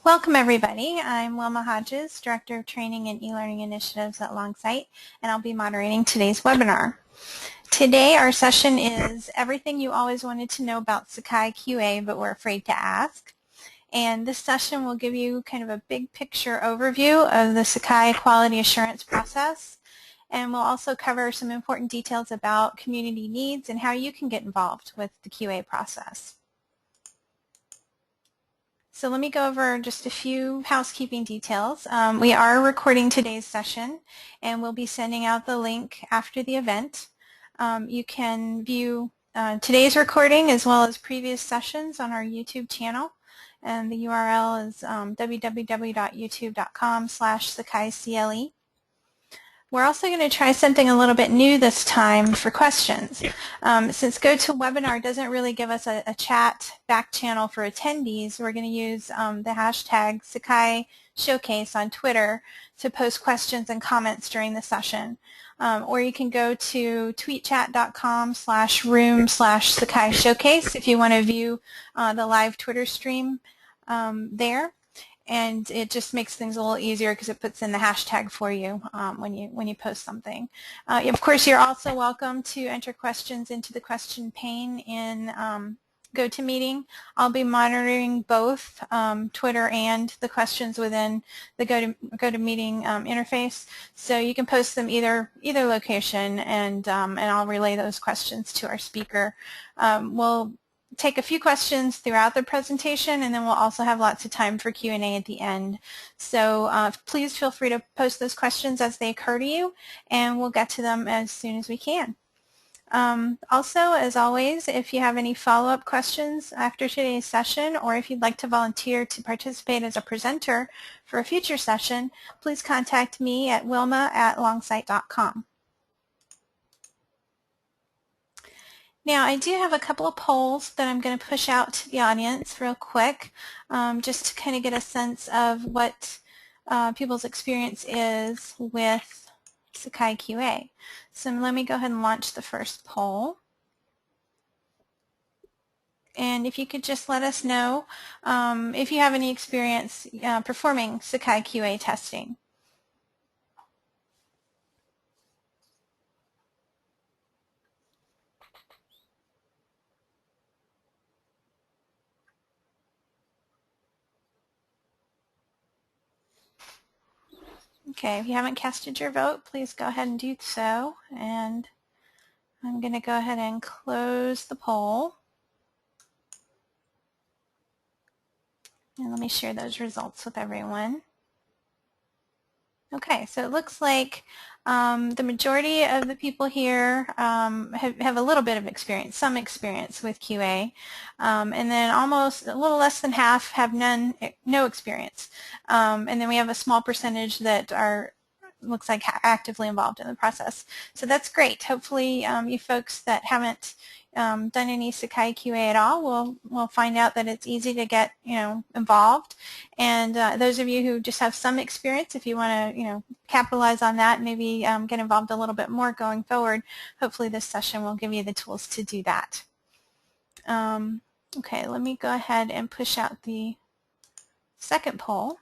Welcome everybody. I'm Wilma Hodges, Director of Training and E-Learning Initiatives at Longsight, and I'll be moderating today's webinar. Today our session is everything you always wanted to know about Sakai QA but were afraid to ask. And this session will give you kind of a big picture overview of the Sakai Quality Assurance process, and we'll also cover some important details about community needs and how you can get involved with the QA process. So let me go over just a few housekeeping details. We are recording today's session, and we'll be sending out the link after the event. You can view today's recording as well as previous sessions on our YouTube channel, and the URL is www.youtube.com/Sakai CLE. We're also going to try something a little bit new this time for questions. Since GoToWebinar doesn't really give us a chat back channel for attendees, we're going to use the hashtag Sakai Showcase on Twitter to post questions and comments during the session. Or you can go to tweetchat.com/room/Sakai Showcase if you want to view the live Twitter stream there. And it just makes things a little easier because it puts in the hashtag for you when you post something. Of course, you're also welcome to enter questions into the question pane in GoToMeeting. I'll be monitoring both Twitter and the questions within the GoToMeeting interface, so you can post them either location, and I'll relay those questions to our speaker. We'll take a few questions throughout the presentation, and then we'll also have lots of time for Q&A at the end. So please feel free to post those questions as they occur to you, and we'll get to them as soon as we can. Also, as always, if you have any follow-up questions after today's session, or if you'd like to volunteer to participate as a presenter for a future session, please contact me at wilma@longsight.com. Now, I do have a couple of polls that I'm going to push out to the audience real quick, just to kind of get a sense of what people's experience is with Sakai QA. So let me go ahead and launch the first poll. And if you could just let us know if you have any experience performing Sakai QA testing. Okay, if you haven't casted your vote, please go ahead and do so. And I'm going to go ahead and close the poll. And let me share those results with everyone. Okay, so it looks like the majority of the people here have a little bit of experience, some experience with QA, and then almost a little less than half have no experience, and then we have a small percentage that are looks like actively involved in the process. So that's great. Hopefully you folks that haven't done any Sakai QA at all will find out that it's easy to get involved, and those of you who just have some experience, if you want to capitalize on that, maybe get involved a little bit more going forward, hopefully this session will give you the tools to do that. Okay, let me go ahead and push out the second poll.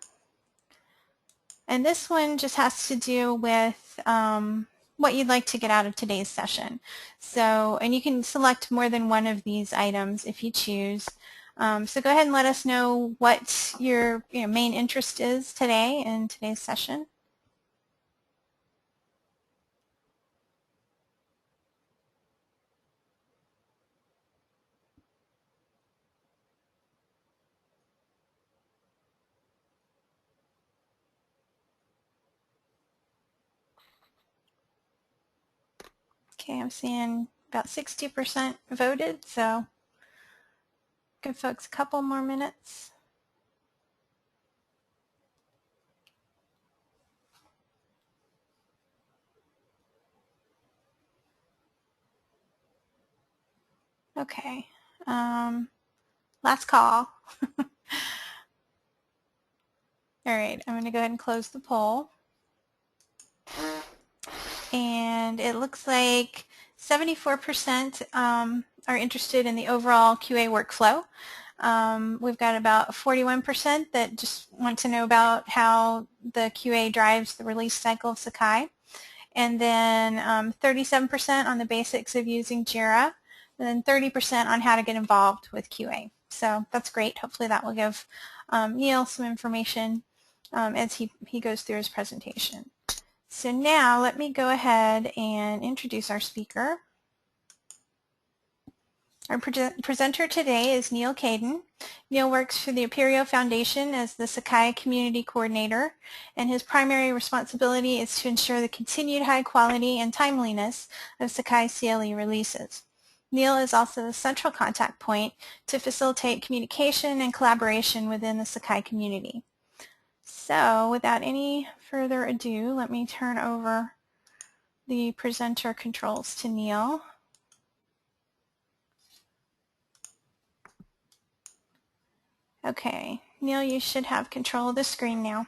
And this one just has to do with what you'd like to get out of today's session. So, and you can select more than one of these items if you choose. So go ahead and let us know what your main interest is today in today's session. Okay, I'm seeing about 60% voted, so give folks a couple more minutes. Okay, last call. All right, I'm going to go ahead and close the poll. And it looks like 74% are interested in the overall QA workflow. We've got about 41% that just want to know about how the QA drives the release cycle of Sakai. And then 37% on the basics of using JIRA, and then 30% on how to get involved with QA. So that's great. Hopefully that will give Neal some information as he goes through his presentation. So now let me go ahead and introduce our speaker. Our presenter today is Neal Caidin. Neal works for the Apereo Foundation as the Sakai Community Coordinator, and his primary responsibility is to ensure the continued high quality and timeliness of Sakai CLE releases. Neal is also the central contact point to facilitate communication and collaboration within the Sakai community. So without any further ado, let me turn over the presenter controls to Neal. Okay, Neal, you should have control of the screen now.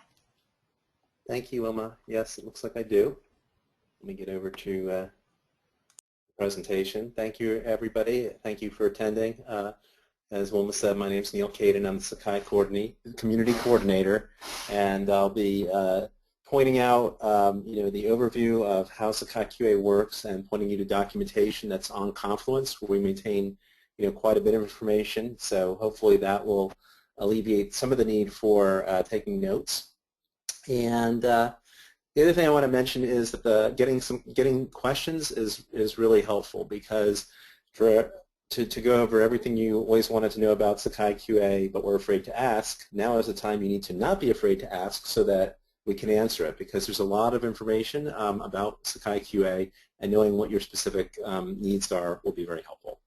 Thank you, Wilma. Yes, it looks like I do. Let me get over to the presentation. Thank you, everybody. Thank you for attending. As Wilma said, my name is Neal Caidin. I'm the Sakai Community Coordinator, and I'll be pointing out the overview of how Sakai QA works and pointing you to documentation that's on Confluence, where we maintain quite a bit of information. So hopefully that will alleviate some of the need for taking notes. And the other thing I want to mention is that getting questions is really helpful, because to go over everything you always wanted to know about Sakai QA but were afraid to ask, now is the time you need to not be afraid to ask so that we can answer it, because there's a lot of information about Sakai QA, and knowing what your specific needs are will be very helpful.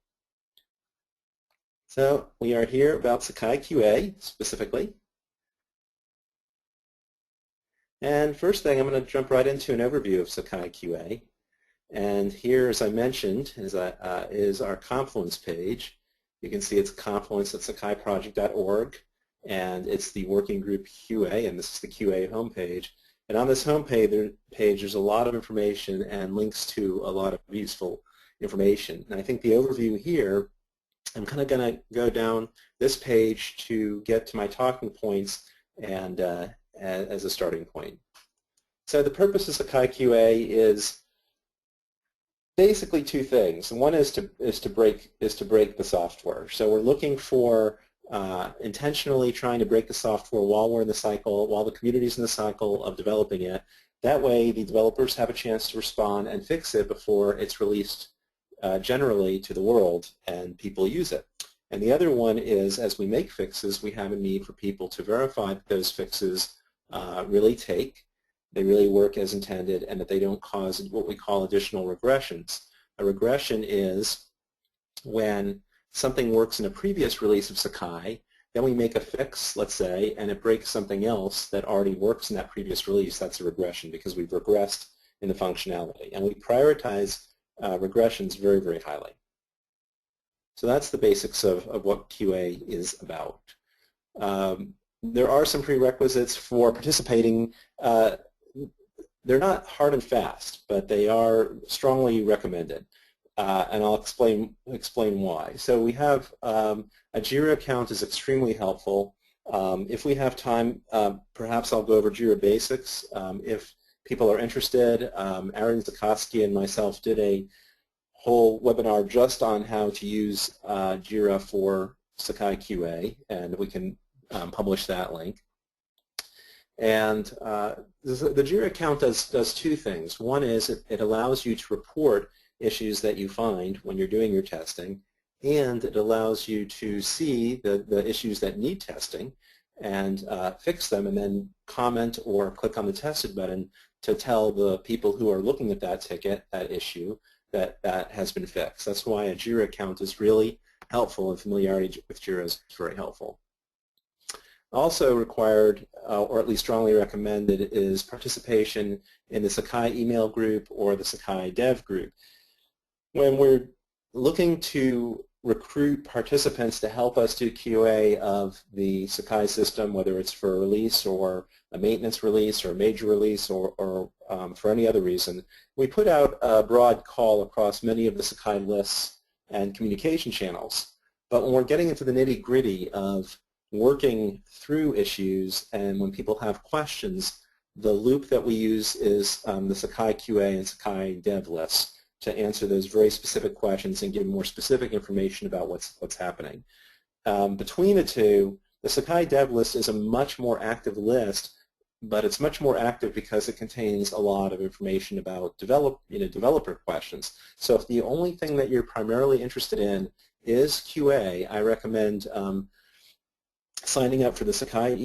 So we are here about Sakai QA specifically. And first thing, I'm going to jump right into an overview of Sakai QA. And here, as I mentioned, is our Confluence page. You can see it's Confluence at sakaiproject.org, and it's the working group QA, and this is the QA homepage. And on this homepage, there's a lot of information and links to a lot of useful information. And I think the overview here, I'm kind of going to go down this page to get to my talking points and as a starting point. So the purpose of Sakai QA is basically two things. One is to break the software. So we're looking for intentionally trying to break the software while we're in the cycle, while the community's in the cycle of developing it. That way, the developers have a chance to respond and fix it before it's released generally to the world and people use it. And the other one is, as we make fixes, we have a need for people to verify that those fixes really they really work as intended, and that they don't cause what we call additional regressions. A regression is when something works in a previous release of Sakai, then we make a fix, let's say, and it breaks something else that already works in that previous release. That's a regression, because we've regressed in the functionality. And we prioritize regressions very, very highly. So that's the basics of what QA is about. There are some prerequisites for participating. They're not hard and fast, but they are strongly recommended, and I'll explain why. So we have a JIRA account is extremely helpful. If we have time, perhaps I'll go over JIRA basics. If people are interested, Aaron Zukowski and myself did a whole webinar just on how to use JIRA for Sakai QA, and we can publish that link. And the JIRA account does two things. One is it allows you to report issues that you find when you're doing your testing, and it allows you to see the issues that need testing and fix them, and then comment or click on the tested button to tell the people who are looking at that ticket, that issue, that has been fixed. That's why a JIRA account is really helpful, and familiarity with JIRA is very helpful. Also required, or at least strongly recommended, is participation in the Sakai email group or the Sakai dev group. When we're looking to recruit participants to help us do QA of the Sakai system, whether it's for a release or a maintenance release or a major release or for any other reason, we put out a broad call across many of the Sakai lists and communication channels. But when we're getting into the nitty-gritty of working through issues and when people have questions, the loop that we use is the Sakai QA and Sakai dev lists to answer those very specific questions and give more specific information about what's happening. Between the two, the Sakai dev list is a much more active list, but it's much more active because it contains a lot of information about developer questions. So if the only thing that you're primarily interested in is QA, I recommend signing up for the Sakai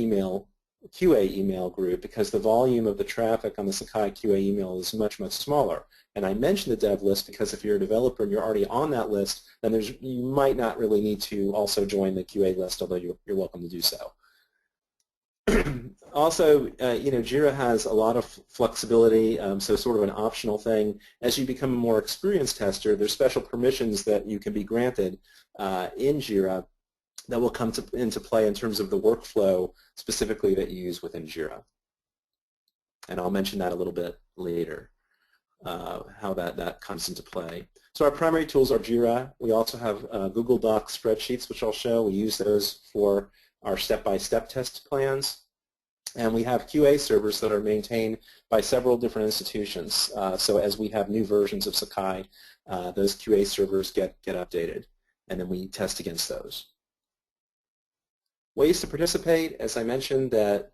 QA email group, because the volume of the traffic on the Sakai QA email is much, much smaller. And I mentioned the dev list because if you're a developer and you're already on that list, then you might not really need to also join the QA list, although you're welcome to do so. Also, Jira has a lot of flexibility, so sort of an optional thing. As you become a more experienced tester, there's special permissions that you can be granted in Jira that will come into play in terms of the workflow specifically that you use within Jira. And I'll mention that a little bit later, how that comes into play. So our primary tools are Jira. We also have Google Docs spreadsheets, which I'll show. We use those for our step-by-step test plans. And we have QA servers that are maintained by several different institutions. So as we have new versions of Sakai, those QA servers get updated, and then we test against those. Ways to participate, as I mentioned, that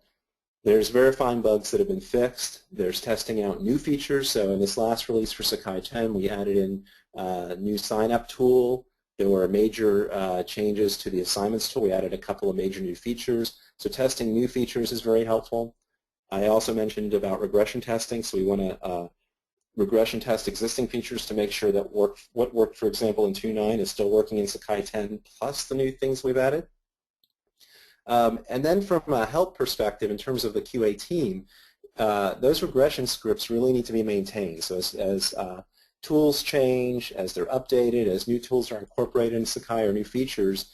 there's verifying bugs that have been fixed. There's testing out new features. So in this last release for Sakai 10, we added in a new sign-up tool. There were major changes to the assignments tool. We added a couple of major new features. So testing new features is very helpful. I also mentioned about regression testing. So we want to regression test existing features to make sure that what worked, for example, in 2.9 is still working in Sakai 10 plus the new things we've added. And then from a help perspective, in terms of the QA team, those regression scripts really need to be maintained. So as tools change, as they're updated, as new tools are incorporated in Sakai or new features,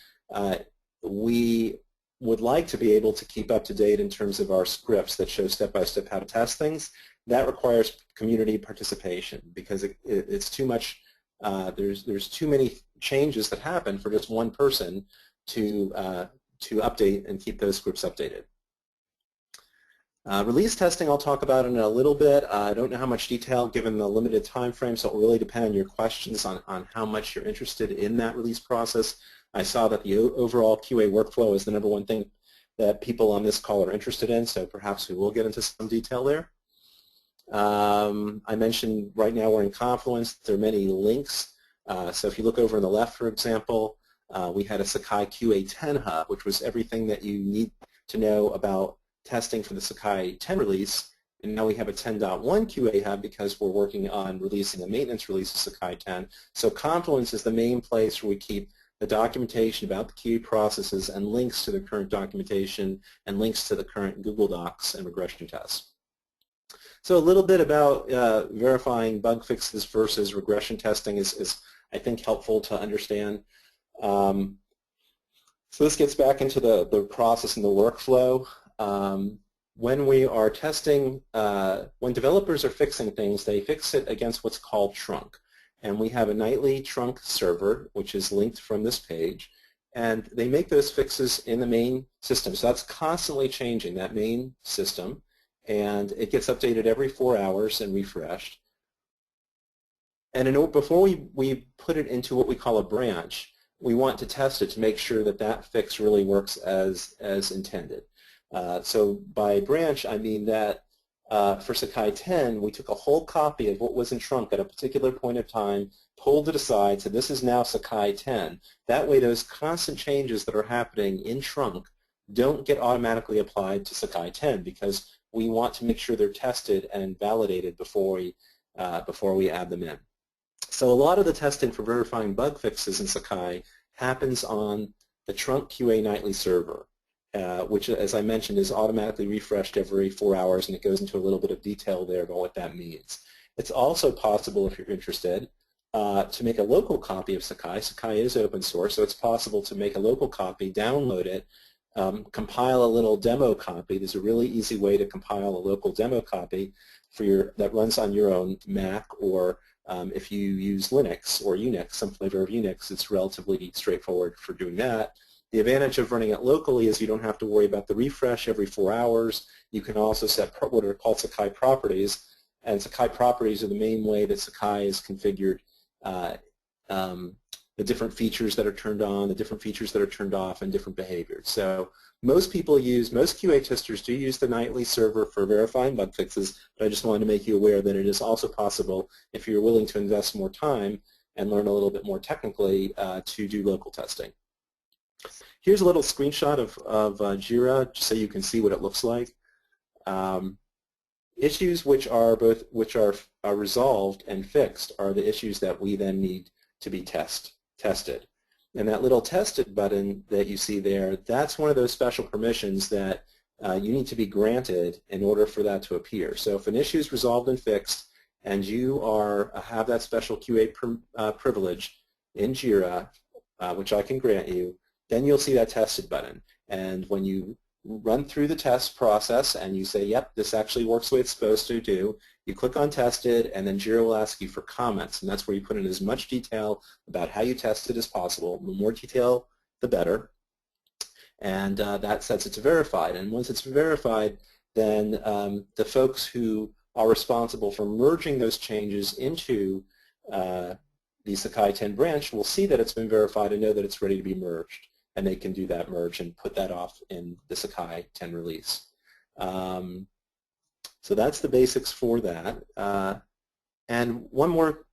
we would like to be able to keep up to date in terms of our scripts that show step-by-step how to test things. That requires community participation because it's too much, there's too many changes that happen for just one person to update and keep those scripts updated. Release testing I'll talk about in a little bit. I don't know how much detail given the limited time frame, so it will really depend on your questions on how much you're interested in that release process. I saw that the overall QA workflow is the #1 thing that people on this call are interested in, so perhaps we will get into some detail there. I mentioned right now we're in Confluence. There are many links. So if you look over on the left, for example, we had a Sakai QA 10 hub, which was everything that you need to know about testing for the Sakai 10 release. And now we have a 10.1 QA hub because we're working on releasing a maintenance release of Sakai 10. So Confluence is the main place where we keep the documentation about the QA processes and links to the current documentation and links to the current Google Docs and regression tests. So a little bit about verifying bug fixes versus regression testing is I think, helpful to understand. So this gets back into the process and the workflow. When we are testing, when developers are fixing things, they fix it against what's called trunk. And we have a nightly trunk server, which is linked from this page. And they make those fixes in the main system. So that's constantly changing, that main system. And it gets updated every 4 hours and refreshed. And before we put it into what we call a branch, we want to test it to make sure that that fix really works as intended. So by branch, I mean that for Sakai 10, we took a whole copy of what was in trunk at a particular point of time, pulled it aside, said this is now Sakai 10. That way those constant changes that are happening in trunk don't get automatically applied to Sakai 10 because we want to make sure they're tested and validated before we add them in. So a lot of the testing for verifying bug fixes in Sakai happens on the trunk QA nightly server. Which, as I mentioned, is automatically refreshed every 4 hours, and it goes into a little bit of detail there about what that means. It's also possible, if you're interested, to make a local copy of Sakai. Sakai is open source, so it's possible to make a local copy, download it, compile a little demo copy. There's a really easy way to compile a local demo copy for that runs on your own Mac or If you use Linux or Unix, some flavor of Unix, it's relatively straightforward for doing that. The advantage of running it locally is you don't have to worry about the refresh every 4 hours. You can also set what are called Sakai properties, and Sakai properties are the main way that Sakai is configured, the different features that are turned on, the different features that are turned off, and different behaviors. So most QA testers do use the nightly server for verifying bug fixes, but I just wanted to make you aware that it is also possible, if you're willing to invest more time and learn a little bit more technically, to do local testing. Here's a little screenshot of Jira, just so you can see what it looks like. Issues which are resolved and fixed are the issues that we then need to be tested. And that little tested button that you see there, that's one of those special permissions that you need to be granted in order for that to appear. So if an issue is resolved and fixed and you have that special QA privilege in Jira, which I can grant you, then you'll see that tested button. And when you run through the test process and you say, yep, this actually works the way it's supposed to do, you click on tested, and then Jira will ask you for comments, and that's where you put in as much detail about how you tested as possible. The more detail, the better. And that sets it to verified. And once it's verified, then the folks who are responsible for merging those changes into the Sakai 10 branch will see that it's been verified and know that it's ready to be merged. And they can do that merge and put that off in the Sakai 10 release. So that's the basics for that. And one more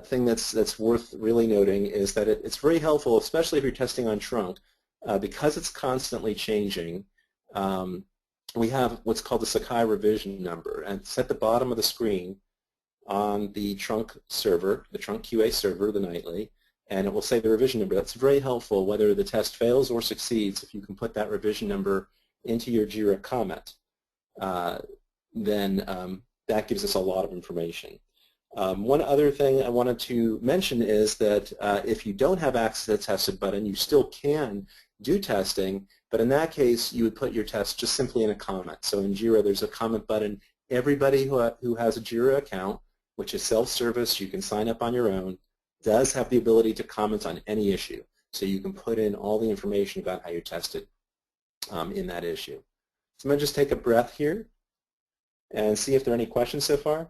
thing that's worth really noting is that it's very helpful, especially if you're testing on trunk, because it's constantly changing. We have what's called the Sakai revision number, and it's at the bottom of the screen on the trunk server, the trunk QA server, the nightly, and it will say the revision number. That's very helpful whether the test fails or succeeds. If you can put that revision number into your Jira comment, then that gives us a lot of information. One other thing I wanted to mention is that if you don't have access to the tested button, you still can do testing, but in that case you would put your test just simply in a comment. So in Jira there's a comment button. Everybody who has a Jira account, which is self-service, you can sign up on your own, does have the ability to comment on any issue. So you can put in all the information about how you tested in that issue. So I'm going to just take a breath here and see if there are any questions so far.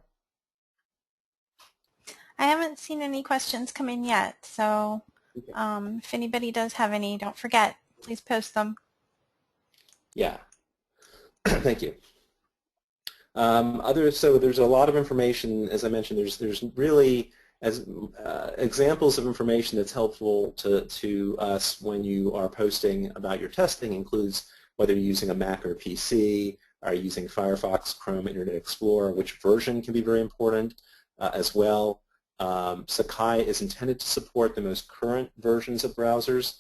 I haven't seen any questions come in yet, so if anybody does have any, don't forget, please post them. Yeah, thank you. So there's a lot of information, as I mentioned, there's really examples of information that's helpful to us when you are posting about your testing includes whether you're using a Mac or a PC, are you using Firefox, Chrome, Internet Explorer, which version can be very important as well. Sakai is intended to support the most current versions of browsers.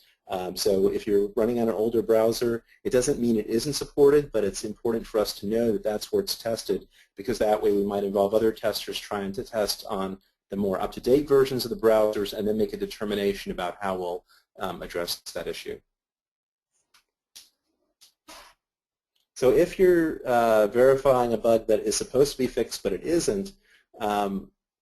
So if you're running on an older browser, it doesn't mean it isn't supported, but it's important for us to know that that's where it's tested, because that way we might involve other testers trying to test on the more up-to-date versions of the browsers and then make a determination about how we'll address that issue. So if you're verifying a bug that is supposed to be fixed but it isn't,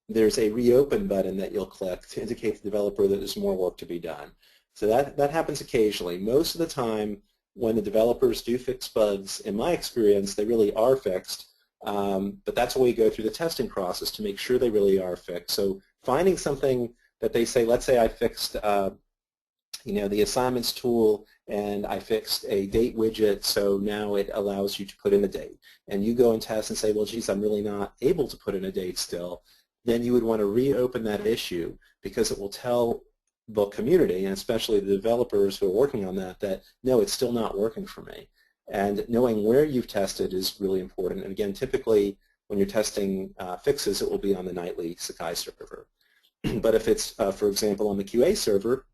there's a reopen button that you'll click to indicate to the developer that there's more work to be done. So that happens occasionally. Most of the time when the developers do fix bugs, in my experience, they really are fixed. But that's why we go through the testing process to make sure they really are fixed. So finding something that they say, let's say I fixed the assignments tool and I fixed a date widget, so now it allows you to put in a date. And you go and test and say, well, geez, I'm really not able to put in a date still. Then you would want to reopen that issue, because it will tell the community, and especially the developers who are working on that, that no, it's still not working for me. And knowing where you've tested is really important. And again, typically when you're testing fixes, it will be on the nightly Sakai server. But if it's, for example, on the QA server,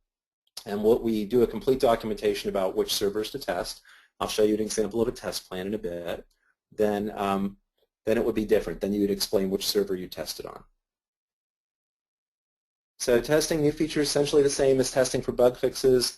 and what we do a complete documentation about which servers to test, I'll show you an example of a test plan in a bit, then it would be different. Then you would explain which server you tested on. So testing new features is essentially the same as testing for bug fixes.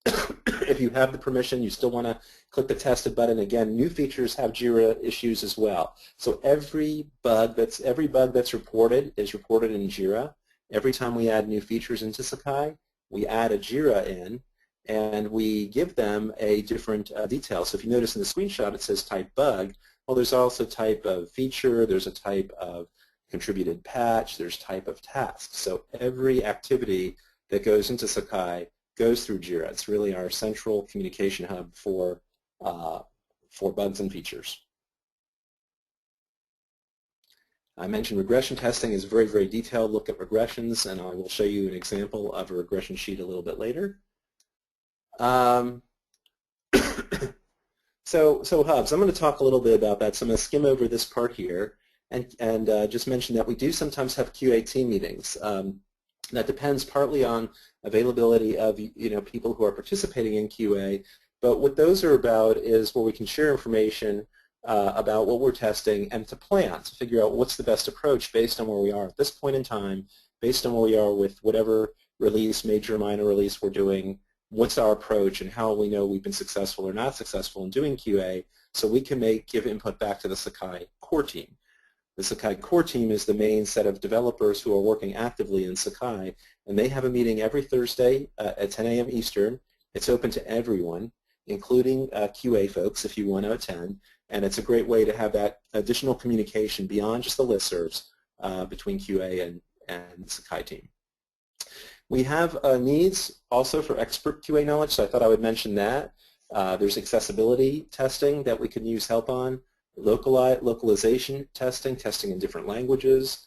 if you have the permission, you still want to click the tested button. Again, new features have JIRA issues as well. So every bug that's reported is reported in JIRA. Every time we add new features into Sakai, we add a JIRA in, and we give them a different detail. So if you notice in the screenshot, it says type bug. Well, there's also type of feature, there's a type of contributed patch, there's type of task. So every activity that goes into Sakai goes through JIRA. It's really our central communication hub for bugs and features. I mentioned regression testing is a very, very detailed look at regressions, and I will show you an example of a regression sheet a little bit later. So hubs, I'm going to talk a little bit about that. So I'm going to skim over this part here and just mention that we do sometimes have QA team meetings. That depends partly on availability of people who are participating in QA, but what those are about is where we can share information about what we're testing and to plan, to figure out what's the best approach based on where we are at this point in time, based on where we are with whatever release, major or minor release we're doing, what's our approach and how we know we've been successful or not successful in doing QA, so we can give input back to the Sakai core team. The Sakai core team is the main set of developers who are working actively in Sakai, and they have a meeting every Thursday at 10 a.m. Eastern. It's open to everyone, including QA folks if you want to attend, and it's a great way to have that additional communication beyond just the listservs between QA and the Sakai team. We have needs also for expert QA knowledge, so I thought I would mention that. There's accessibility testing that we can use help on, localization testing, testing in different languages,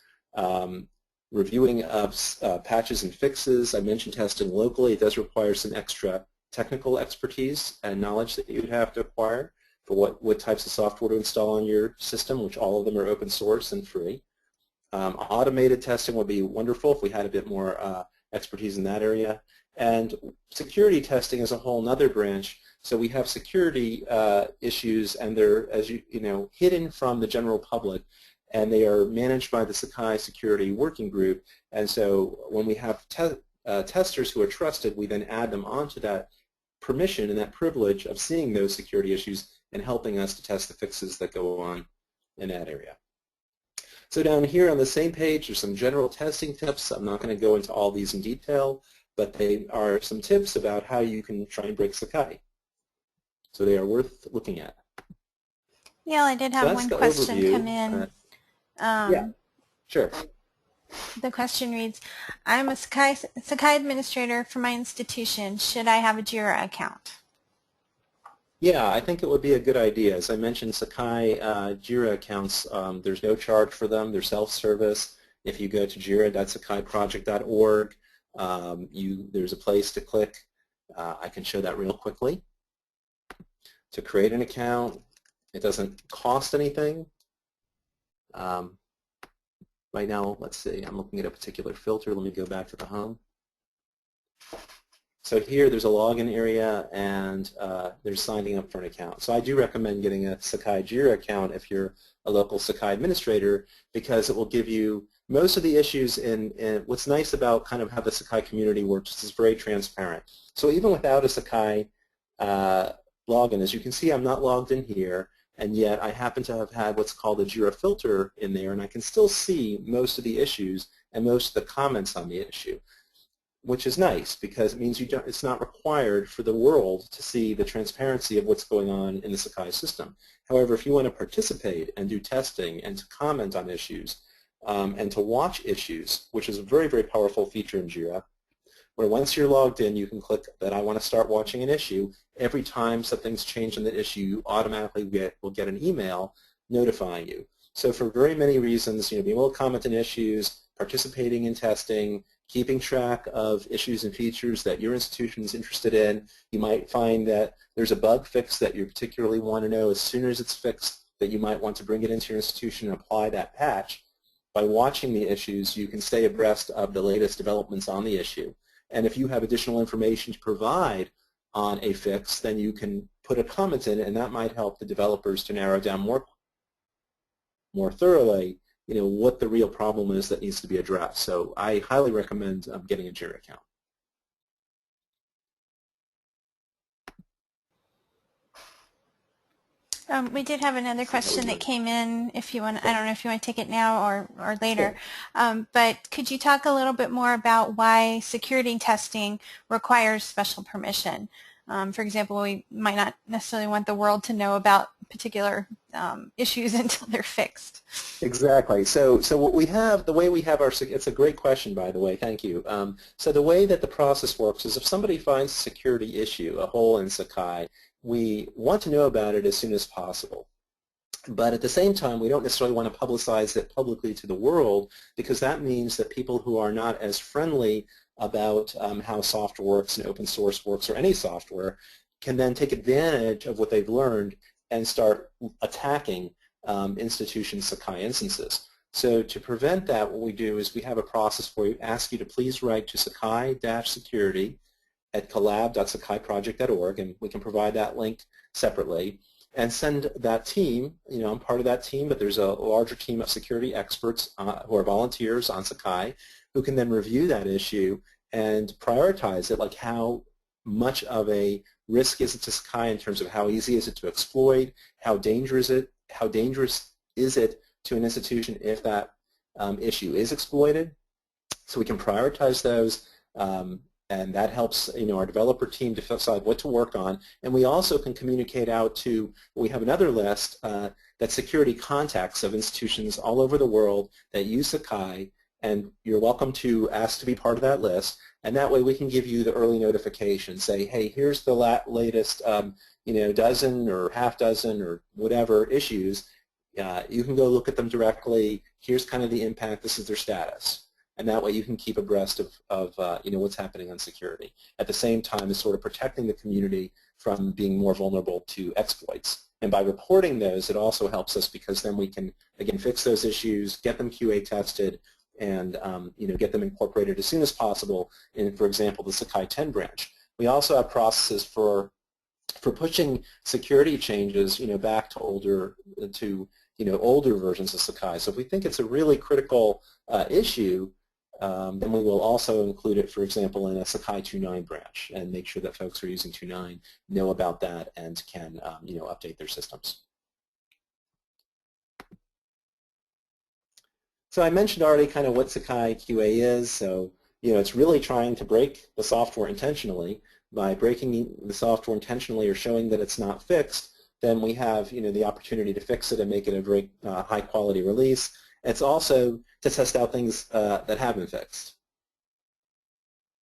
reviewing of patches and fixes. I mentioned testing locally. It does require some extra technical expertise and knowledge that you'd have to acquire for what types of software to install on your system, which all of them are open source and free. Automated testing would be wonderful if we had a bit more expertise in that area. And security testing is a whole other branch. So we have security issues, and they're, as you know, hidden from the general public, and they are managed by the Sakai Security Working Group. And so when we have testers who are trusted, we then add them onto that permission and that privilege of seeing those security issues and helping us to test the fixes that go on in that area. So down here on the same page, there's some general testing tips. I'm not going to go into all these in detail, but they are some tips about how you can try and break Sakai. So they are worth looking at. Neal, I did have one question overview. come in. Yeah, sure. The question reads, I'm a Sakai administrator for my institution. Should I have a JIRA account? Yeah, I think it would be a good idea. As I mentioned, Sakai JIRA accounts, there's no charge for them. They're self-service. If you go to jira.sakaiproject.org, there's a place to click. I can show that real quickly. To create an account, it doesn't cost anything. Right now, let's see, I'm looking at a particular filter. Let me go back to the home. So here there's a login area, and there's signing up for an account. So I do recommend getting a Sakai JIRA account if you're a local Sakai administrator, because it will give you most of the issues in what's nice about kind of how the Sakai community works is it's very transparent. So even without a Sakai login, as you can see, I'm not logged in here, and yet I happen to have had what's called a JIRA filter in there, and I can still see most of the issues and most of the comments on the issue, which is nice because it means it's not required for the world to see the transparency of what's going on in the Sakai system. However, if you want to participate and do testing and to comment on issues and to watch issues, which is a very, very powerful feature in JIRA, where once you're logged in, you can click that I want to start watching an issue. Every time something's changed in the issue, you automatically will get an email notifying you. So for very many reasons, being able to comment on issues, participating in testing, keeping track of issues and features that your institution is interested in. You might find that there's a bug fix that you particularly want to know as soon as it's fixed, that you might want to bring it into your institution and apply that patch. By watching the issues, you can stay abreast of the latest developments on the issue. And if you have additional information to provide on a fix, then you can put a comment in, and that might help the developers to narrow down more thoroughly what the real problem is that needs to be addressed. So I highly recommend getting a JIRA account. We did have another question that came in. If you want, I don't know if you want to take it now or later. But could you talk a little bit more about why security testing requires special permission? For example, we might not necessarily want the world to know about particular issues until they're fixed. Exactly. So what we have, the way we have our, it's a great question, by the way, thank you. So the way that the process works is if somebody finds a security issue, a hole in Sakai, we want to know about it as soon as possible. But at the same time, we don't necessarily want to publicize it publicly to the world, because that means that people who are not as friendly about how software works and open source works or any software can then take advantage of what they've learned and start attacking institution Sakai instances. So to prevent that, what we do is we have a process where we ask you to please write to sakai-security@collab.sakaiproject.org, and we can provide that link separately, and send that team, I'm part of that team, but there's a larger team of security experts who are volunteers on Sakai who can then review that issue and prioritize it, like how much of a risk is it to Sakai in terms of how easy is it to exploit, how dangerous is it to an institution if that issue is exploited. So we can prioritize those, and that helps our developer team to decide what to work on. And we also can communicate out to, we have another list that's security contacts of institutions all over the world that use Sakai, and you're welcome to ask to be part of that list. And that way we can give you the early notification, say, hey, here's the latest dozen or half dozen or whatever issues. You can go look at them directly. Here's kind of the impact. This is their status. And that way you can keep abreast of what's happening on security. At the same time as sort of protecting the community from being more vulnerable to exploits. And by reporting those, it also helps us, because then we can, again, fix those issues, get them QA tested, and get them incorporated as soon as possible in, for example, the Sakai 10 branch. We also have processes for pushing security changes back to older versions of Sakai. So if we think it's a really critical issue, then we will also include it, for example, in a Sakai 2.9 branch, and make sure that folks who are using 2.9 know about that and can update their systems. So I mentioned already kind of what Sakai QA is. So it's really trying to break the software intentionally. By breaking the software intentionally or showing that it's not fixed, then we have the opportunity to fix it and make it a very high quality release. It's also to test out things that have been fixed.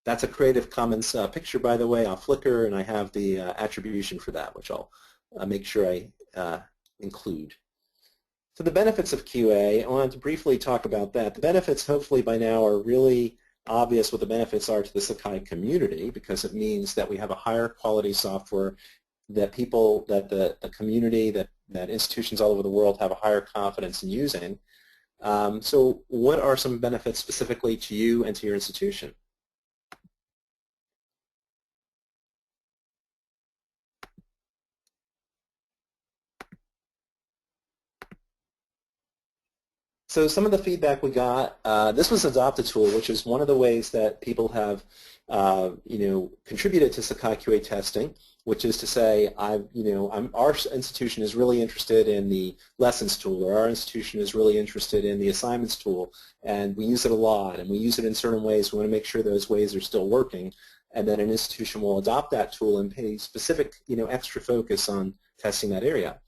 That's a Creative Commons picture, by the way, off Flickr, and I have the attribution for that, which I'll make sure I include. So the benefits of QA, I wanted to briefly talk about that. The benefits, hopefully by now, are really obvious what the benefits are to the Sakai community, because it means that we have a higher quality software, that people, that the community, that institutions all over the world have a higher confidence in using. So what are some benefits specifically to you and to your institution? So some of the feedback we got, this was Adopt a Tool, which is one of the ways that people have contributed to Sakai QA testing, which is to say, our institution is really interested in the lessons tool, or our institution is really interested in the assignments tool, and we use it a lot, and we use it in certain ways. We want to make sure those ways are still working, and then an institution will adopt that tool and pay specific, extra focus on testing that area.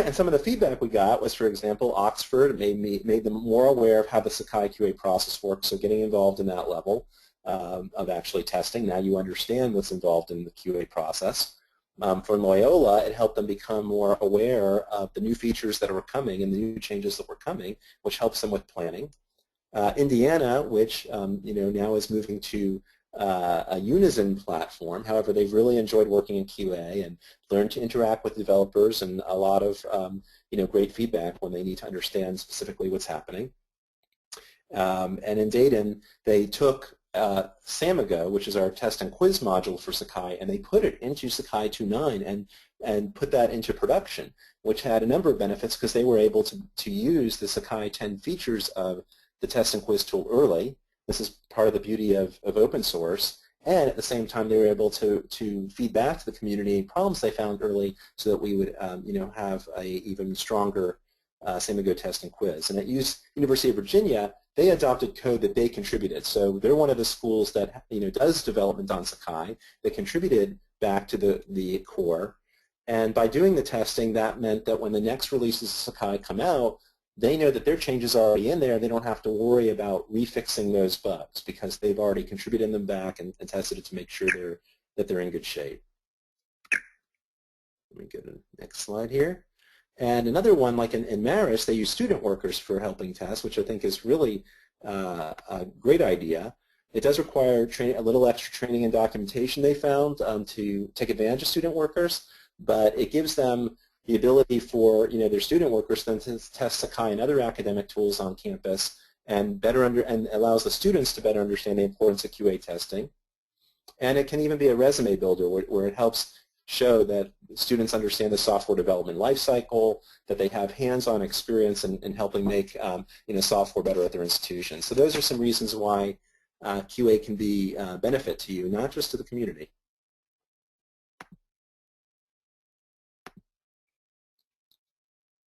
And some of the feedback we got was, for example, Oxford made them more aware of how the Sakai QA process works, so getting involved in that level of actually testing. Now you understand what's involved in the QA process. For Loyola, it helped them become more aware of the new features that are coming and the new changes that were coming, which helps them with planning. Indiana, which now is moving to a Unison platform. However, they've really enjoyed working in QA and learned to interact with developers, and a lot of great feedback when they need to understand specifically what's happening. And in Caidin, they took Samigo, which is our test and quiz module for Sakai, and they put it into Sakai 2.9 and put that into production, which had a number of benefits because they were able to use the Sakai 10 features of the test and quiz tool early. This is part of the beauty of open source. and at the same time they were able to feed back to the community problems they found early so that we would have a even stronger same-as-go test and quiz. And at University of Virginia, they adopted code that they contributed. So they're one of the schools that does development on Sakai. They contributed back to the core. And by doing the testing, that meant that when the next releases of Sakai come out, they know that their changes are already in there. They don't have to worry about refixing those bugs because they've already contributed them back and tested it to make sure that they're in good shape. Let me go to the next slide here. And another one, like in Maris, they use student workers for helping test, which I think is really a great idea. It does require a little extra training and documentation they found to take advantage of student workers, but it gives them the ability for their student workers then to test Sakai and other academic tools on campus and allows the students to better understand the importance of QA testing. And it can even be a resume builder where it helps show that students understand the software development lifecycle, that they have hands-on experience in helping make software better at their institution. So those are some reasons why QA can be a benefit to you, not just to the community.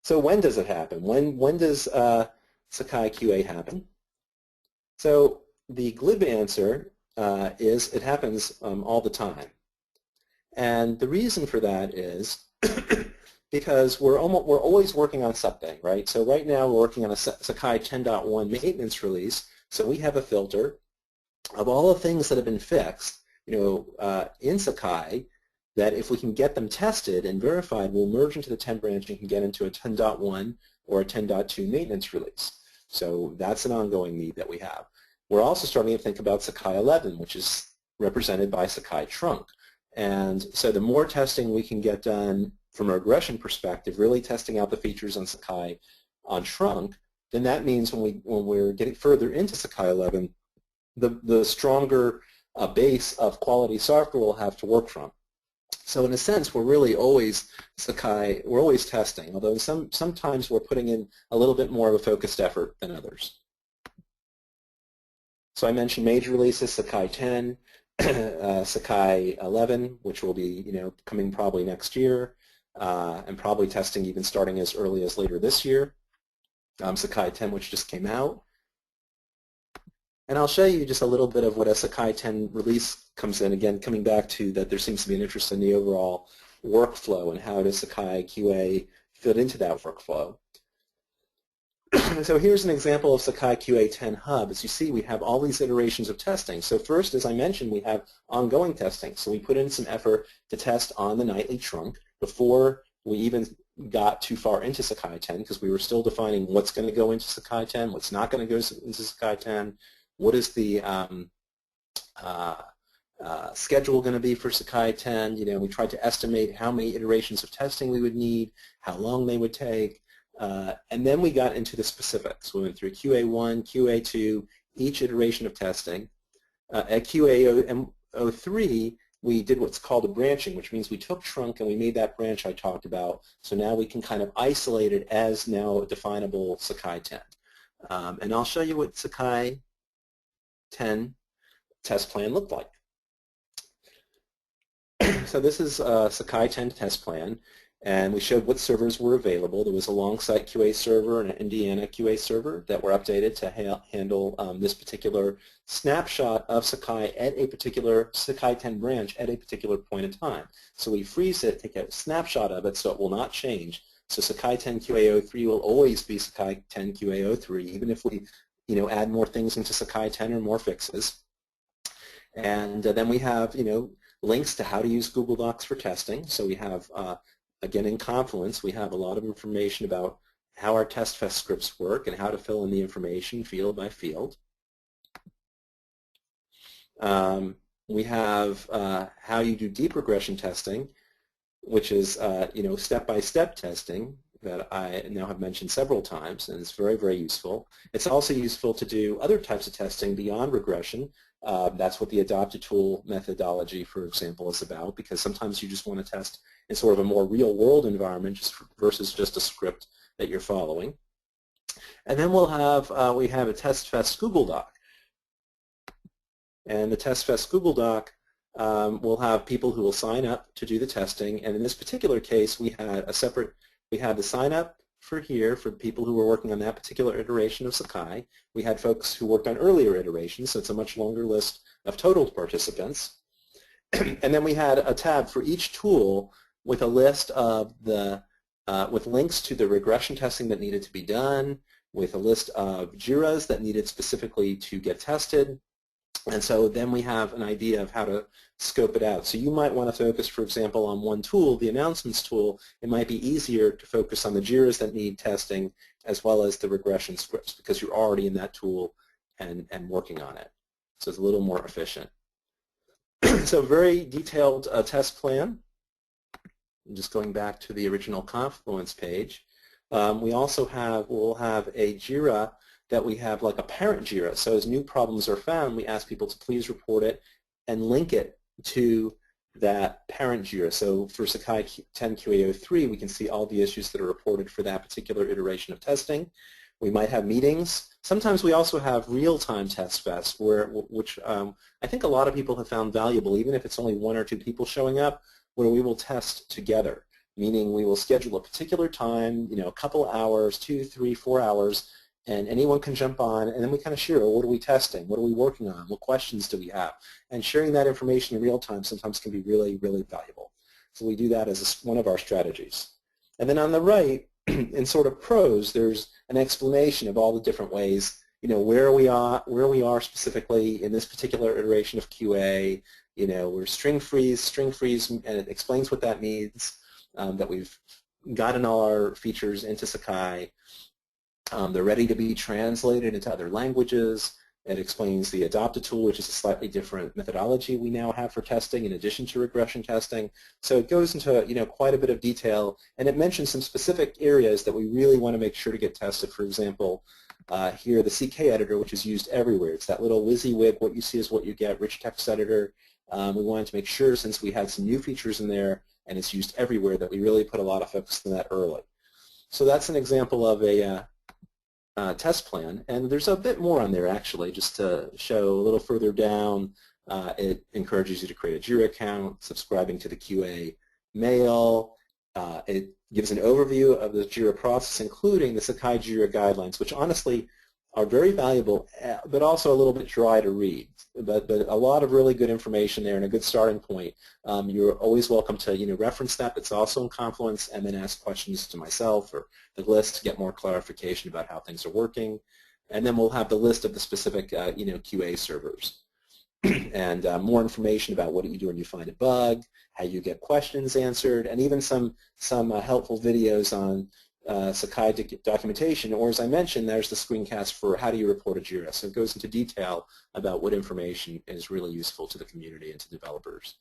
So when does it happen? When does Sakai QA happen? So the glib answer is it happens all the time. And the reason for that is because we're always working on something, right? So right now we're working on a Sakai 10.1 maintenance release. So we have a filter of all the things that have been fixed, in Sakai, that if we can get them tested and verified, we'll merge into the 10 branch and can get into a 10.1 or a 10.2 maintenance release. So that's an ongoing need that we have. We're also starting to think about Sakai 11, which is represented by Sakai Trunk. And so the more testing we can get done from a regression perspective, really testing out the features on Sakai on Trunk, then that means when we're getting further into Sakai 11, the stronger base of quality software we'll have to work from. So in a sense, we're really always we're always testing, although sometimes we're putting in a little bit more of a focused effort than others. So I mentioned major releases, Sakai 10, Sakai 11, which will be coming probably next year, and probably testing even starting as early as later this year. Sakai 10, which just came out. And I'll show you just a little bit of what a Sakai 10 release comes in. Again, coming back to that there seems to be an interest in the overall workflow and how does Sakai QA fit into that workflow. So here's an example of Sakai QA 10 Hub. As you see, we have all these iterations of testing. So first, as I mentioned, we have ongoing testing. So we put in some effort to test on the nightly trunk before we even got too far into Sakai 10 because we were still defining what's going to go into Sakai 10, what's not going to go into Sakai 10, what is the schedule going to be for Sakai 10. We tried to estimate how many iterations of testing we would need, how long they would take. And then we got into the specifics. We went through QA1, QA2, each iteration of testing. At QA03, we did what's called a branching, which means we took trunk and we made that branch I talked about. So now we can kind of isolate it as now a definable Sakai 10. And I'll show you what Sakai 10 test plan looked like. So this is a Sakai 10 test plan. And we showed what servers were available. There was a long-site QA server and an Indiana QA server that were updated to handle this particular snapshot of Sakai at a particular Sakai 10 branch at a particular point in time. So we freeze it, take a snapshot of it so it will not change. So Sakai 10 QA03 will always be Sakai 10 QA03, even if we add more things into Sakai 10 or more fixes. And then we have links to how to use Google Docs for testing. So we have again, in Confluence, we have a lot of information about how our test scripts work and how to fill in the information field by field. We have how you do deep regression testing, which is step-by-step testing that I now have mentioned several times, and it's very, very useful. It's also useful to do other types of testing beyond regression. That's what the adopted tool methodology, for example, is about, because sometimes you just want to test in sort of a more real-world environment versus just a script that you're following. And then we have a TestFest Google Doc. And the TestFest Google Doc will have people who will sign up to do the testing. And in this particular case, we had the sign up for here for people who were working on that particular iteration of Sakai. We had folks who worked on earlier iterations, so it's a much longer list of total participants. And then we had a tab for each tool with a list of with links to the regression testing that needed to be done, with a list of JIRAs that needed specifically to get tested. And so then we have an idea of how to scope it out. So you might want to focus, for example, on one tool, the announcements tool. It might be easier to focus on the JIRAs that need testing as well as the regression scripts because you're already in that tool and working on it. So it's a little more efficient. So very detailed test plan. I'm just going back to the original Confluence page. We'll have a JIRA that we have like a parent JIRA. So as new problems are found, we ask people to please report it and link it to that parent JIRA. So for Sakai 10 QA03, we can see all the issues that are reported for that particular iteration of testing. We might have meetings. Sometimes we also have real-time test fest, which I think a lot of people have found valuable, even if it's only one or two people showing up, where we will test together, meaning we will schedule a particular time, a couple hours, 2, 3, 4 hours, and anyone can jump on, and then we kind of share, what are we testing, what are we working on, what questions do we have, and sharing that information in real time sometimes can be really, really valuable. So we do that as one of our strategies. And then on the right, in sort of prose, there's an explanation of all the different ways, where we are specifically in this particular iteration of QA. We're string freeze, and it explains what that means, that we've gotten all our features into Sakai. They're ready to be translated into other languages. It explains the adopted tool, which is a slightly different methodology we now have for testing in addition to regression testing. So it goes into quite a bit of detail, and it mentions some specific areas that we really want to make sure to get tested. For example, here the CK editor, which is used everywhere. It's that little WYSIWYG, what you see is what you get, rich text editor. We wanted to make sure, since we had some new features in there and it's used everywhere, that we really put a lot of focus on that early. So that's an example of a test plan, and there's a bit more on there actually, just to show a little further down. It encourages you to create a JIRA account, subscribing to the QA mail. It gives an overview of the JIRA process, including the Sakai JIRA guidelines, which honestly are very valuable, but also a little bit dry to read. But a lot of really good information there and a good starting point. You're always welcome to reference that. It's also in Confluence, and then ask questions to myself or the list to get more clarification about how things are working. And then we'll have the list of the specific QA servers and more information about what do you do when you find a bug, how you get questions answered, and even some helpful videos on Sakai documentation, or as I mentioned, there's the screencast for how do you report a JIRA. So it goes into detail about what information is really useful to the community and to developers.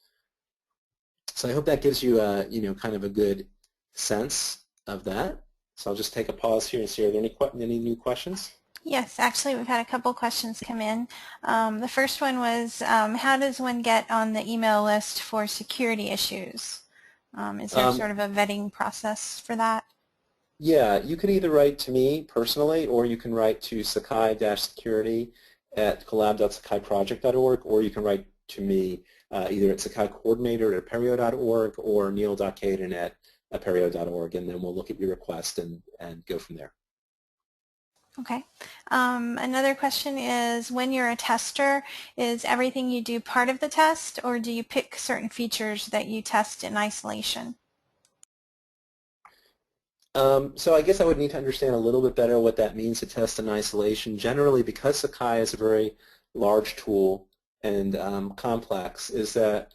So I hope that gives you kind of a good sense of that. So I'll just take a pause here and see, are there any new questions? Yes, actually we've had a couple questions come in. The first one was, how does one get on the email list for security issues? Is there sort of a vetting process for that? Yeah, you can either write to me personally, or you can write to sakai-security@collab.sakaiproject.org, or you can write to me either at Sakai Coordinator at Apereo.org or Neal.Caidin at Apereo.org, and then we'll look at your request and go from there. Okay. Another question is, when you're a tester, is everything you do part of the test, or do you pick certain features that you test in isolation? So I guess I would need to understand a little bit better what that means to test in isolation. Generally, because Sakai is a very large tool and complex, is that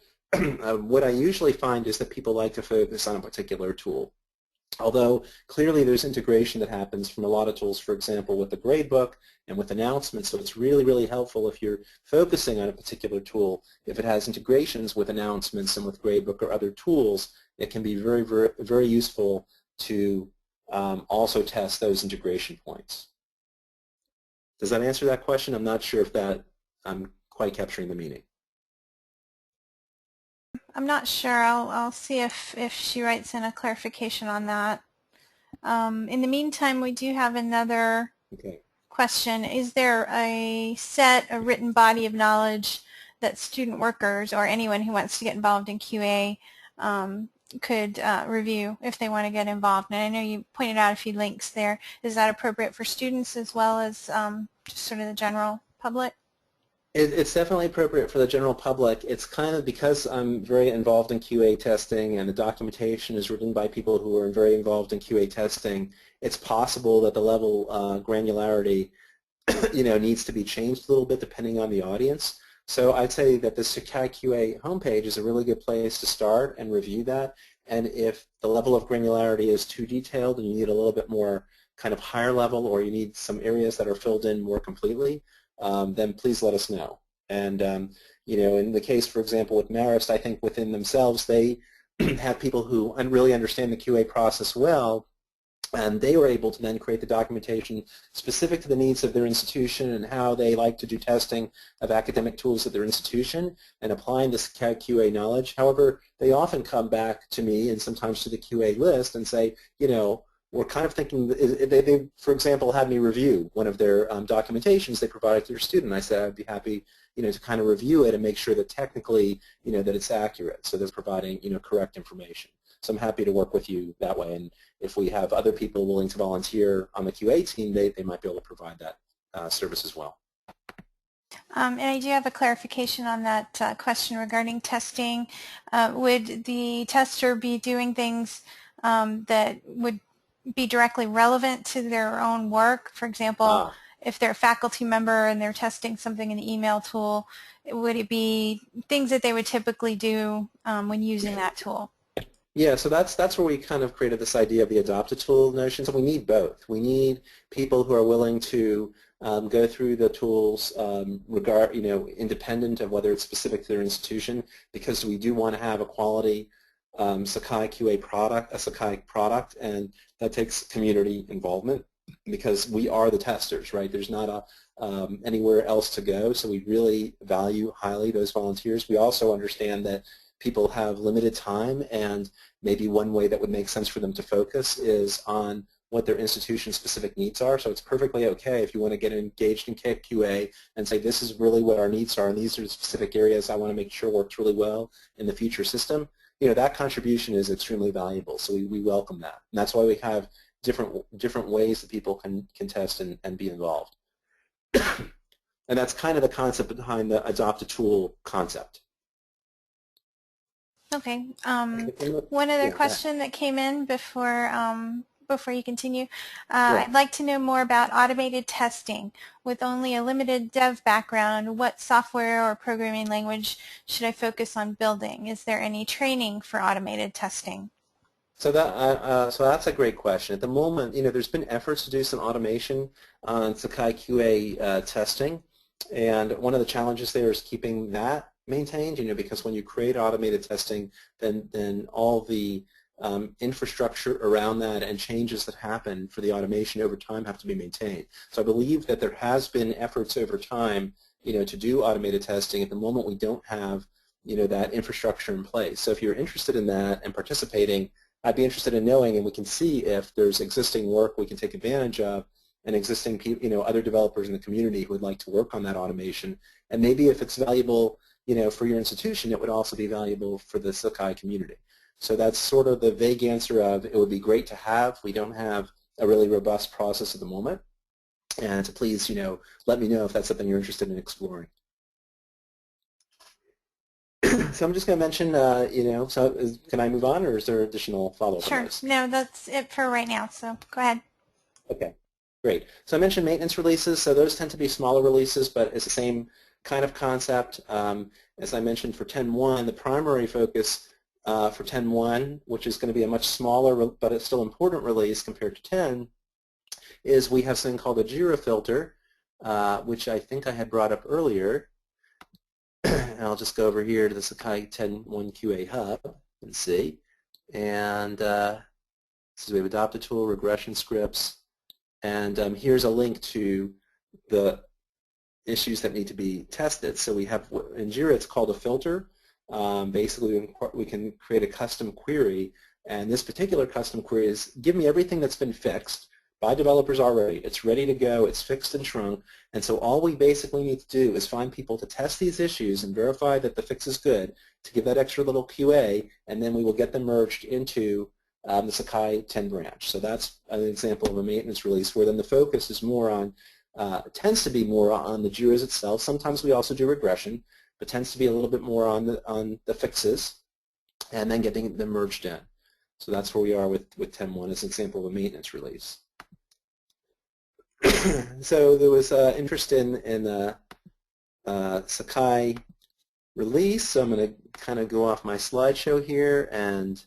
what I usually find is that people like to focus on a particular tool. Although clearly there's integration that happens from a lot of tools, for example, with the gradebook and with announcements, so it's really, really helpful if you're focusing on a particular tool. If it has integrations with announcements and with gradebook or other tools, it can be very, very, very useful to also test those integration points. Does that answer that question? I'm not sure if I'm quite capturing the meaning. I'm not sure. I'll see if she writes in a clarification on that. In the meantime, we do have another question. Is there a written body of knowledge that student workers or anyone who wants to get involved in QA could review if they want to get involved. And I know you pointed out a few links there. Is that appropriate for students as well as just sort of the general public? It's definitely appropriate for the general public. It's kind of because I'm very involved in QA testing and the documentation is written by people who are very involved in QA testing, it's possible that the level granularity needs to be changed a little bit depending on the audience. So I'd say that the Sakai QA homepage is a really good place to start and review that. And if the level of granularity is too detailed and you need a little bit more kind of higher level, or you need some areas that are filled in more completely, then please let us know. And in the case, for example, with Marist, I think within themselves they have people who really understand the QA process well, and they were able to then create the documentation specific to the needs of their institution and how they like to do testing of academic tools at their institution and applying this QA knowledge. However, they often come back to me and sometimes to the QA list and say, we're kind of thinking, they for example, had me review one of their documentations they provided to their student. I said I'd be happy, to kind of review it and make sure that technically, that it's accurate. So they're providing, correct information. So I'm happy to work with you that way. And if we have other people willing to volunteer on the QA team, they might be able to provide that service as well. And I do have a clarification on that question regarding testing. Would the tester be doing things that would be directly relevant to their own work? For example, if they're a faculty member and they're testing something in the email tool, would it be things that they would typically do when using that tool? Yeah, so that's where we kind of created this idea of the adopt-a tool notion. So we need both. We need people who are willing to go through the tools, independent of whether it's specific to their institution, because we do want to have a quality Sakai QA product, a Sakai product, and that takes community involvement because we are the testers, right? There's not anywhere else to go, so we really value highly those volunteers. We also understand that people have limited time, and maybe one way that would make sense for them to focus is on what their institution's specific needs are. So it's perfectly okay if you want to get engaged in QA and say, this is really what our needs are, and these are the specific areas I want to make sure works really well in the future system. That contribution is extremely valuable, so we welcome that. And that's why we have different ways that people can test and be involved. And that's kind of the concept behind the adopt-a-tool concept. Okay. One other question that came in before you continue. I'd like to know more about automated testing. With only a limited dev background, what software or programming language should I focus on building? Is there any training for automated testing? So that's a great question. At the moment, there's been efforts to do some automation on Sakai QA testing, and one of the challenges there is keeping that maintained, because when you create automated testing, then all the infrastructure around that and changes that happen for the automation over time have to be maintained. So I believe that there has been efforts over time, to do automated testing. At the moment, we don't have, that infrastructure in place. So if you're interested in that and participating, I'd be interested in knowing, and we can see if there's existing work we can take advantage of and existing people, other developers in the community who would like to work on that automation. And maybe if it's valuable, for your institution, it would also be valuable for the Sakai community. So that's sort of the vague answer of it would be great to have. We don't have a really robust process at the moment. And to please, let me know if that's something you're interested in exploring. So I'm just going to mention, can I move on, or is there additional follow-up? Sure. No, that's it for right now, so go ahead. Okay, great. So I mentioned maintenance releases. So those tend to be smaller releases, but it's the same kind of concept. As I mentioned for 10.1, the primary focus for 10.1, which is going to be a much smaller but it's still important release compared to 10, is we have something called a JIRA filter, which I think I had brought up earlier. And I'll just go over here to the Sakai 10.1 QA Hub and see. And this is we have adopt-a tool, regression scripts, and here's a link to the issues that need to be tested. So we have, in JIRA, it's called a filter. Basically, we can create a custom query, and this particular custom query is, give me everything that's been fixed, by developers already. It's ready to go. It's fixed and shrunk. And so all we basically need to do is find people to test these issues and verify that the fix is good, to give that extra little QA, and then we will get them merged into the Sakai 10 branch. So that's an example of a maintenance release where then the focus is more on, tends to be more on the JIRAs itself. Sometimes we also do regression, but tends to be a little bit more on the fixes and then getting them merged in. So that's where we are with 10.1 as an example of a maintenance release. So there was interest in the Sakai release, so I'm going to kind of go off my slideshow here and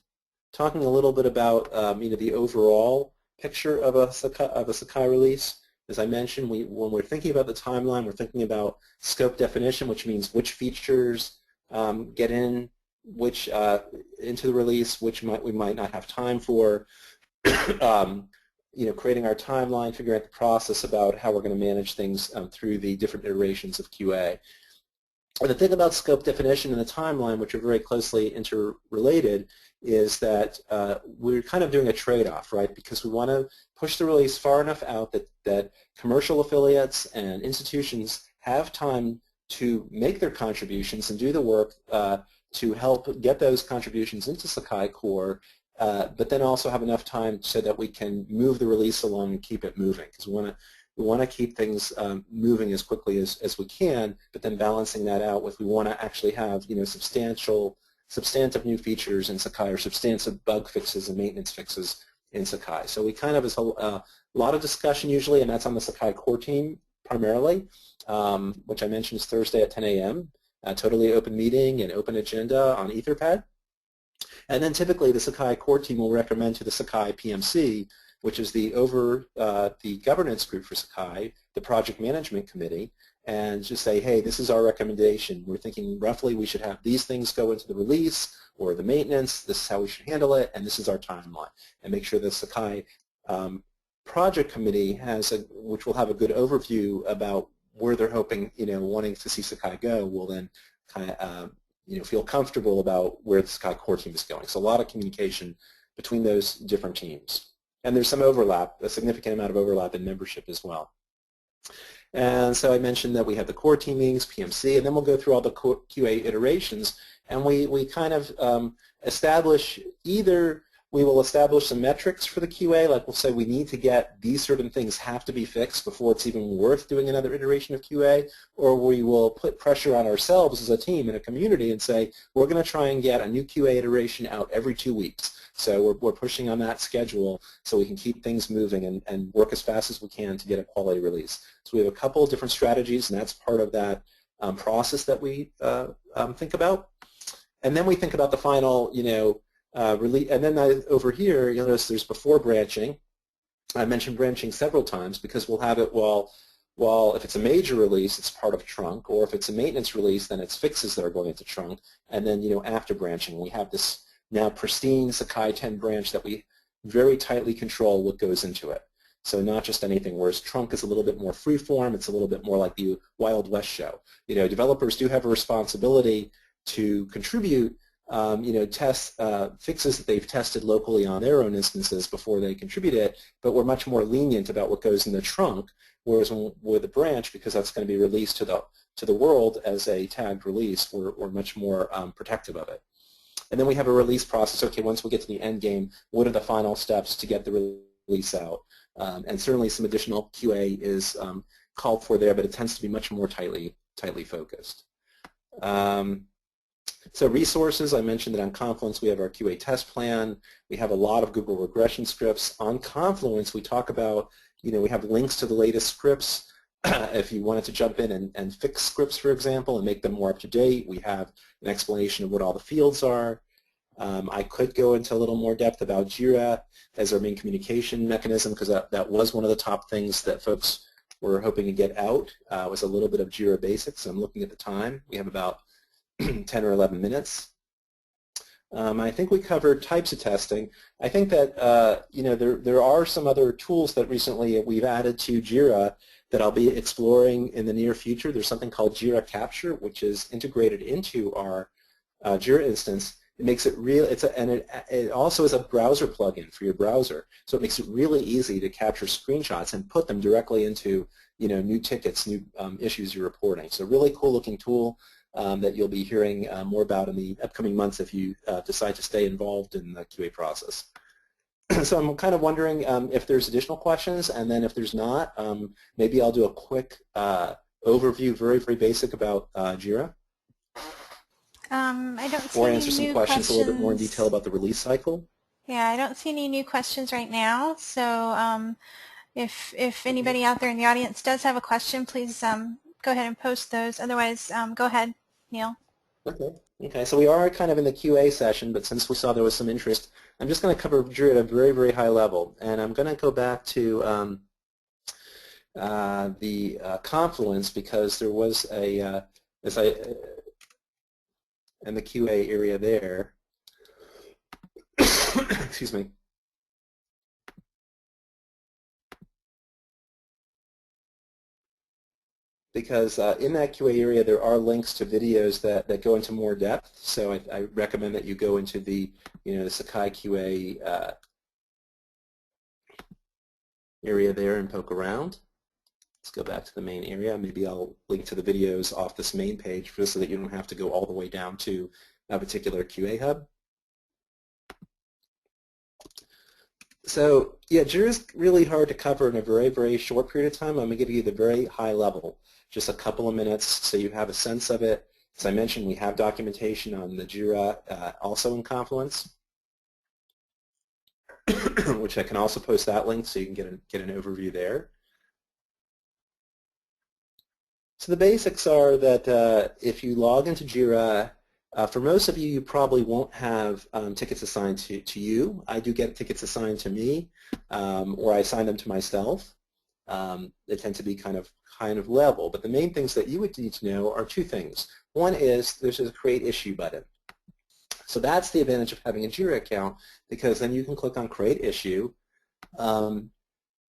talking a little bit about the overall picture of a Sakai release. As I mentioned, when we're thinking about the timeline, we're thinking about scope definition, which means which features get in, which into the release, which we might not have time for. Creating our timeline, figuring out the process about how we're going to manage things through the different iterations of QA. And the thing about scope definition and the timeline, which are very closely interrelated, is that we're kind of doing a trade-off, right? Because we want to push the release far enough out that commercial affiliates and institutions have time to make their contributions and do the work to help get those contributions into Sakai Core, but then also have enough time so that we can move the release along and keep it moving. Because we want to keep things moving as quickly as we can, but then balancing that out with we want to actually have substantive new features in Sakai or substantive bug fixes and maintenance fixes in Sakai. So we kind of, it's a lot of discussion usually, and that's on the Sakai core team primarily, which I mentioned is Thursday at 10 a.m. Totally open meeting and open agenda on Etherpad. And then typically the Sakai core team will recommend to the Sakai PMC, which is the governance group for Sakai, the project management committee, and just say, hey, this is our recommendation. We're thinking roughly we should have these things go into the release or the maintenance. This is how we should handle it, and this is our timeline. And make sure the Sakai project committee which will have a good overview about where they're hoping, wanting to see Sakai go, will then kind of feel comfortable about where the Sakai core team is going. So a lot of communication between those different teams. And there's some overlap, a significant amount of overlap in membership as well. And so I mentioned that we have the core team meetings, PMC, and then we'll go through all the QA iterations, and we kind of establish we will establish some metrics for the QA, like we'll say we need to get these certain things have to be fixed before it's even worth doing another iteration of QA, or we will put pressure on ourselves as a team and a community and say we're going to try and get a new QA iteration out every 2 weeks. So we're pushing on that schedule so we can keep things moving and work as fast as we can to get a quality release. So we have a couple of different strategies, and that's part of that process that we think about. And then we think about the final, release. And then over here, you'll notice there's before branching. I mentioned branching several times because we'll have it while if it's a major release, it's part of trunk, or if it's a maintenance release, then it's fixes that are going into trunk. And then, after branching, we have this now pristine Sakai 10 branch that we very tightly control what goes into it. So not just anything, whereas trunk is a little bit more free-form, it's a little bit more like the Wild West show. Developers do have a responsibility to contribute, fixes that they've tested locally on their own instances before they contribute it, but we're much more lenient about what goes in the trunk, whereas with the branch, because that's going to be released to the world as a tagged release, we're much more protective of it. And then we have a release process. Okay, once we get to the end game, what are the final steps to get the release out? And certainly some additional QA is called for there, but it tends to be much more tightly focused. So resources, I mentioned that on Confluence we have our QA test plan. We have a lot of Google regression scripts. On Confluence we talk about, we have links to the latest scripts. If you wanted to jump in and fix scripts, for example, and make them more up-to-date, we have an explanation of what all the fields are. I could go into a little more depth about Jira as our main communication mechanism, because that was one of the top things that folks were hoping to get out, was a little bit of Jira basics. I'm looking at the time. We have about 10 or 11 minutes. I think we covered types of testing. I think that there are some other tools that recently we've added to Jira that I'll be exploring in the near future. There's something called Jira Capture, which is integrated into our Jira instance, It makes it real. It also is a browser plugin for your browser, so it makes it really easy to capture screenshots and put them directly into new tickets, new issues you're reporting. So really cool looking tool that you'll be hearing more about in the upcoming months if you decide to stay involved in the QA process. So I'm kind of wondering if there's additional questions, and then if there's not, maybe I'll do a quick overview, very basic about JIRA. I don't see or any answer some new questions a little bit more in detail about the release cycle. Yeah, I don't see any new questions right now. So if anybody out there in the audience does have a question, please go ahead and post those. Otherwise, go ahead, Neal. Okay, so we are kind of in the QA session, but since we saw there was some interest, I'm just going to cover JIRA at a very high level, and I'm going to go back to the Confluence, because there was a in the QA area there. Excuse me. Because in that QA area there are links to videos that go into more depth. So I recommend that you go into the the Sakai QA area there and poke around. Let's go back to the main area. Maybe I'll link to the videos off this main page just so that you don't have to go all the way down to a particular QA hub. So yeah, JIRA is really hard to cover in a very short period of time. I'm going to give you the very high level, just a couple of minutes so you have a sense of it. As I mentioned, we have documentation on the JIRA also in Confluence, which I can also post that link so you can get an overview there. So the basics are that if you log into JIRA, for most of you, you probably won't have tickets assigned to you. I do get tickets assigned to me, or I assign them to myself. They tend to be kind of level, but the main things that you would need to know are two things. One is there's a Create Issue button. So that's the advantage of having a JIRA account, because then you can click on Create Issue.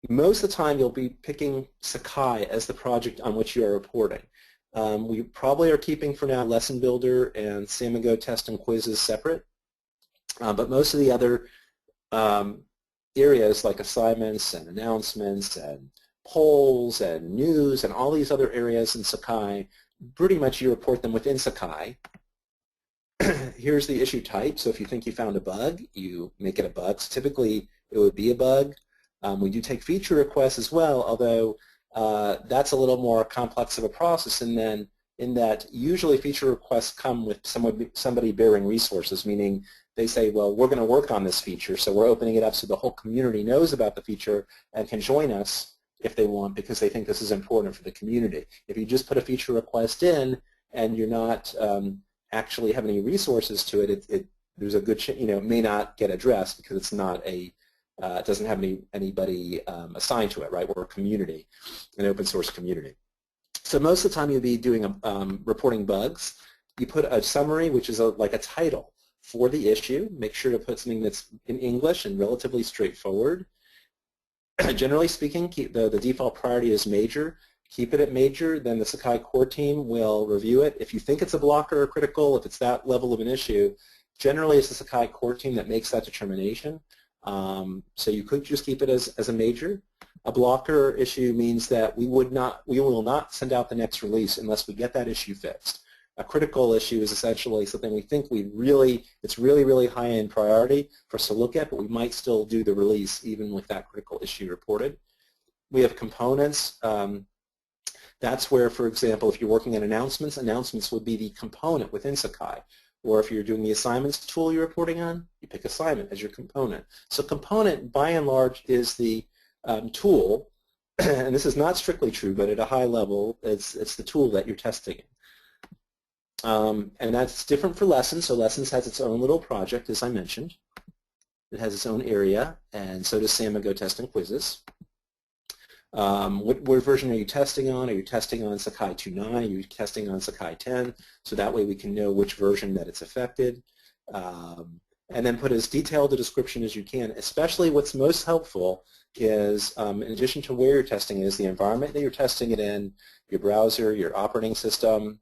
Most of the time you'll be picking Sakai as the project on which you are reporting. We probably are keeping for now Lesson Builder and Samigo Test and Quizzes separate, but most of the other areas like assignments and announcements and polls and news and all these other areas in Sakai, pretty much you report them within Sakai. Here's the issue type. So if you think you found a bug, you make it a bug. So typically it would be a bug. We do take feature requests as well, although that's a little more complex of a process, and then in that usually feature requests come with somebody bearing resources, meaning they say, well, we're going to work on this feature, so we're opening it up so the whole community knows about the feature and can join us if they want, because they think this is important for the community. If you just put a feature request in and you're not actually have any resources to it, there's a good chance, it may not get addressed because it's not a it doesn't have anybody assigned to it, right? We're a community, an open source community. So most of the time you'll be doing reporting bugs. You put a summary, which is like a title for the issue. Make sure to put something that's in English and relatively straightforward. Generally speaking, the default priority is major. Keep it at major, then the Sakai core team will review it. If you think it's a blocker or critical, if it's that level of an issue, generally it's the Sakai core team that makes that determination. So you could just keep it as a major. A blocker issue means that we will not send out the next release unless we get that issue fixed. A critical issue is essentially something we think it's really high in priority for us to look at, but we might still do the release even with that critical issue reported. We have components. That's where, for example, if you're working on announcements, announcements would be the component within Sakai. Or if you're doing the assignments tool you're reporting on, you pick assignment as your component. So component, by and large, is the tool, and this is not strictly true, but at a high level, it's the tool that you're testing. And that's different for lessons. So lessons has its own little project, as I mentioned. It has its own area, and so does Samigo Test and Quizzes. What version are you testing on? Are you testing on Sakai 2.9? Are you testing on Sakai 10? So that way we can know which version that it's affected. And then put as detailed a description as you can. Especially what's most helpful is, in addition to where you're testing it, is the environment that you're testing it in, your browser, your operating system,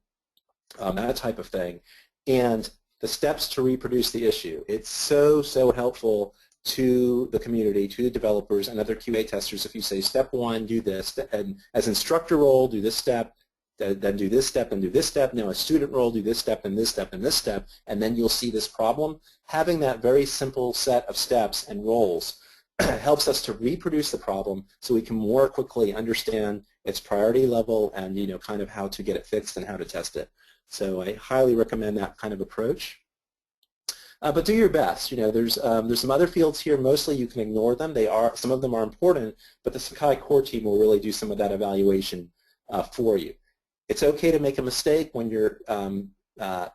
that type of thing. And the steps to reproduce the issue. It's so, so helpful to the community, to the developers and other QA testers if you say step 1, do this, and as instructor role, do this step, then do this step and do this step. Now as student role, do this step and this step and this step, and then you'll see this problem. Having that very simple set of steps and roles helps us to reproduce the problem so we can more quickly understand its priority level and kind of how to get it fixed and how to test it. So I highly recommend that kind of approach. But do your best. There's some other fields here. Mostly you can ignore them. Some of them are important, but the Sakai core team will really do some of that evaluation for you. It's okay to make a mistake when you're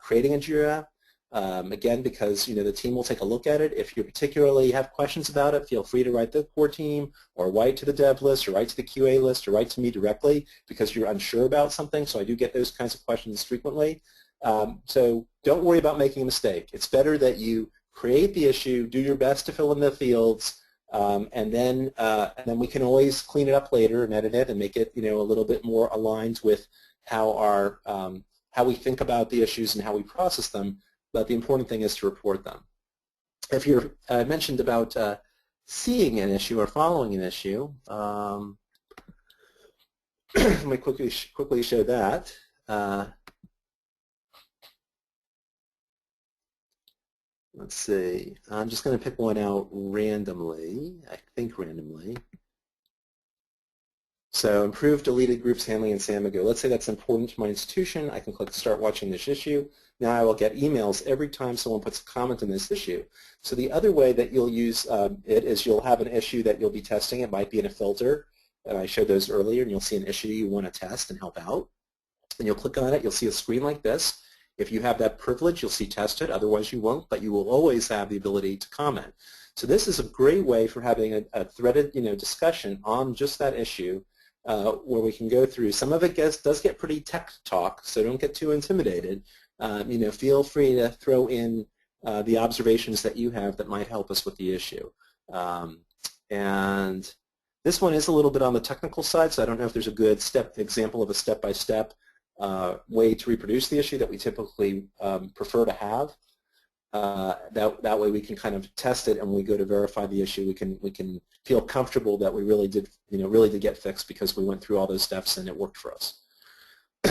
creating a JIRA. Again, because the team will take a look at it. If you particularly have questions about it, feel free to write to the core team, or write to the dev list, or write to the QA list, or write to me directly because you're unsure about something. So I do get those kinds of questions frequently. So don't worry about making a mistake. It's better that you create the issue, do your best to fill in the fields, and then we can always clean it up later and edit it and make it a little bit more aligned with how how we think about the issues and how we process them. But the important thing is to report them. If you're mentioned about seeing an issue or following an issue, let me quickly show that. Let's see. I'm just going to pick one out randomly. I think randomly. So improved deleted groups handling in Samigo. Let's say that's important to my institution. I can click Start Watching this issue. Now I will get emails every time someone puts a comment in this issue. So the other way that you'll use it is you'll have an issue that you'll be testing. It might be in a filter. I showed those earlier, and you'll see an issue you want to test and help out. And you'll click on it. You'll see a screen like this. If you have that privilege, you'll see tested. Otherwise, you won't, but you will always have the ability to comment. So this is a great way for having a threaded discussion on just that issue. Where we can go through. Some of it does get pretty tech talk, so don't get too intimidated. Feel free to throw in the observations that you have that might help us with the issue. And this one is a little bit on the technical side, so I don't know if there's a good example of a step-by-step way to reproduce the issue that we typically prefer to have. That way we can kind of test it, and when we go to verify the issue, we can feel comfortable that we really did get fixed because we went through all those steps and it worked for us.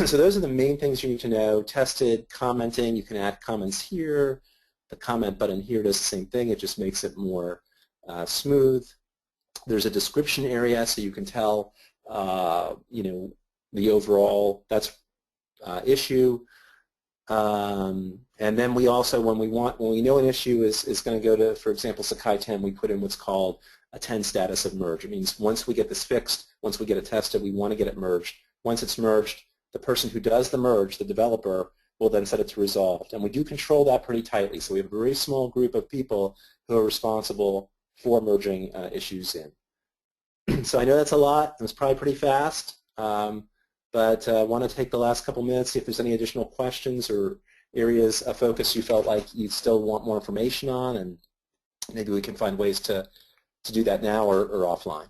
So those are the main things you need to know. Tested, commenting, you can add comments here. The comment button here does the same thing. It just makes it more smooth. There's a description area, so you can tell the overall issue. And then we also, when we know an issue is going to go to, for example, Sakai 10, we put in what's called a 10 status of merge. It means once we get this fixed, once we get it tested, we want to get it merged. Once it's merged, the person who does the merge, the developer, will then set it to resolved. And we do control that pretty tightly. So we have a very small group of people who are responsible for merging issues in. So I know that's a lot. It was probably pretty fast. But I want to take the last couple minutes, see if there's any additional questions or areas of focus you felt like you still want more information on, and maybe we can find ways to do that now or offline.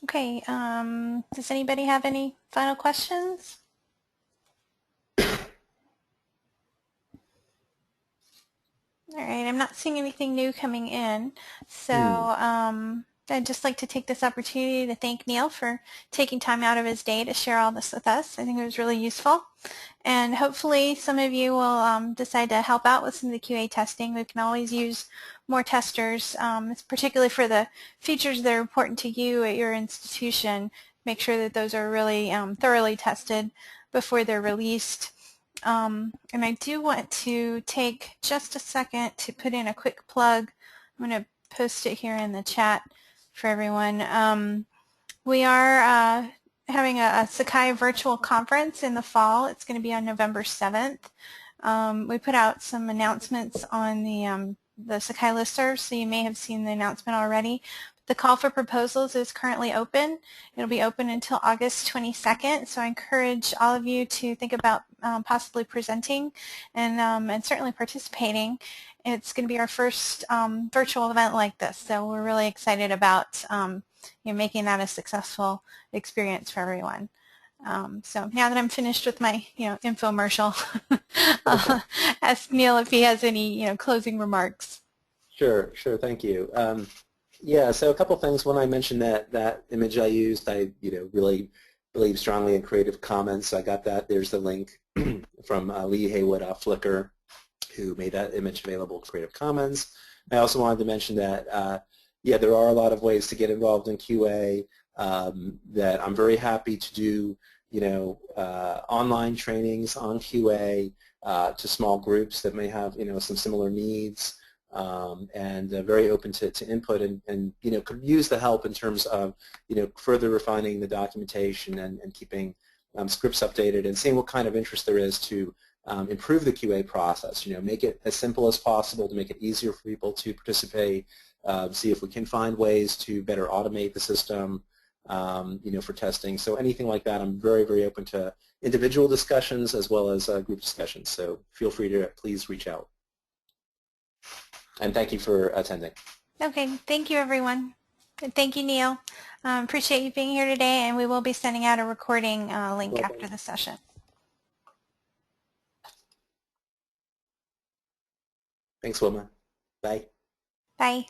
Okay, does anybody have any final questions? All right, I'm not seeing anything new coming in, so I'd just like to take this opportunity to thank Neal for taking time out of his day to share all this with us. I think it was really useful, and hopefully some of you will decide to help out with some of the QA testing. We can always use more testers, particularly for the features that are important to you at your institution. Make sure that those are really thoroughly tested before they're released. And I do want to take just a second to put in a quick plug. I'm going to post it here in the chat for everyone. We are having a Sakai virtual conference in the fall. It's going to be on November 7th. We put out some announcements on the Sakai listserv, so you may have seen the announcement already. The call for proposals is currently open. It'll be open until August 22nd, so I encourage all of you to think about possibly presenting and certainly participating. It's going to be our first virtual event like this, so we're really excited about making that a successful experience for everyone. So now that I'm finished with my, infomercial, I'll ask Neal if he has any, closing remarks. Sure, thank you. Yeah, so a couple things. When I mentioned that image I used, I really believe strongly in Creative Commons. So I got that. There's the link from Lee Haywood off Flickr, who made that image available in Creative Commons. I also wanted to mention that, yeah, there are a lot of ways to get involved in QA. That I'm very happy to do, online trainings on QA to small groups that may have, some similar needs. And very open to input and could use the help in terms of further refining the documentation and keeping scripts updated and seeing what kind of interest there is to improve the QA process. Make it as simple as possible to make it easier for people to participate. See if we can find ways to better automate the system. For testing. So anything like that, I'm very, very open to individual discussions as well as group discussions. So feel free to please reach out. And thank you for attending. Okay, thank you everyone. And thank you, Neal. Appreciate you being here today, and we will be sending out a recording link after the session. Thanks, Wilma. Bye. Bye.